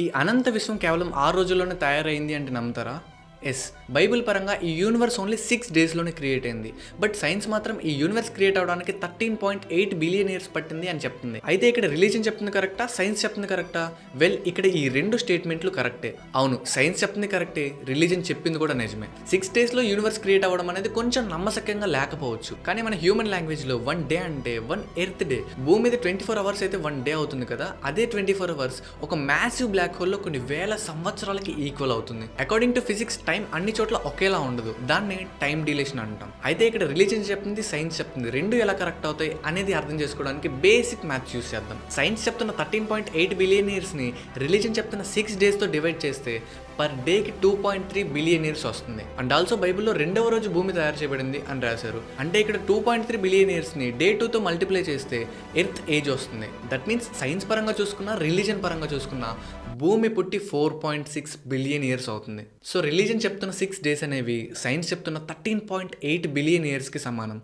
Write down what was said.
ఈ అనంత విశ్వం కేవలం 6 రోజుల్లోనే తయారైంది అంటే నమ్ముతారా? ఎస్, బైబిల్ పరంగా ఈ యూనివర్స్ ఓన్లీ 6 డేస్లోనే క్రియేట్ అయింది. బట్ సైన్స్ మాత్రం ఈ యూనివర్స్ క్రియేట్ అవడానికి 13.8 బిలియన్ ఇయర్స్ పట్టింది అని చెప్తుంది. అయితే ఇక్కడ రిలీజన్ చెప్తుంది కరెక్టా, సైన్స్ చెప్తుంది కరెక్టా? వెల్, ఇక్కడ ఈ రెండు స్టేట్మెంట్లు కరెక్టే. అవును, సైన్స్ చెప్తుంది కరెక్టే, రిలీజన్ చెప్పింది కూడా నిజమే. 6 డేస్లో యూనివర్స్ క్రియేట్ అవ్వడం అనేది కొంచెం నమ్మశక్యంగా లేకపోవచ్చు, కానీ మన హ్యూమన్ లాంగ్వేజ్లో 1 డే అంటే 1 ఎర్త్ డే. భూమి మీద 24 అవర్స్ అయితే 1 డే అవుతుంది కదా, అదే 24 అవర్స్ ఒక మ్యాసివ్ బ్లాక్ హోల్లో కొన్ని వేల సంవత్సరాలకి ఈక్వల్ అవుతుంది. అకార్డింగ్ టు ఫిజిక్స్ టైం అన్ని చోట్ల ఒకేలా ఉండదు, దాన్ని టైం డిలేషన్ అంటాం. అయితే ఇక్కడ రిలీజన్ చెప్తుంది, సైన్స్ చెప్తుంది, రెండు ఎలా కరెక్ట్ అవుతాయి అనేది అర్థం చేసుకోవడానికి బేసిక్ మ్యాథ్స్ యూస్ చేద్దాం. సైన్స్ చెప్తున్న 13.8 బిలియన్ ఇయర్స్ని రిలీజన్ చెప్తున్న 6 డేస్తో డివైడ్ చేస్తే పర్ డేకి 2.3 బిలియన్ ఇయర్స్ వస్తుంది. అండ్ ఆల్సో బైబిల్లో 2వ రోజు భూమి తయారు చేయబడింది అని రాశారు. అంటే ఇక్కడ 2.3 బిలియన్ ఇయర్స్ని డే 2తో మల్టిప్లై చేస్తే ఎర్త్ ఏజ్ వస్తుంది. దట్ మీన్స్ సైన్స్ పరంగా చూసుకున్నా, రిలీజన్ పరంగా చూసుకున్నా భూమి పుట్టి 4.6 బిలియన్ ఇయర్స్ అవుతుంది. సో రిలీజన్ చెప్తున్న 6 డేస్ అనేవి సైన్స్ చెప్తున్న 13.8 బిలియన్ ఇయర్స్కి సమానం.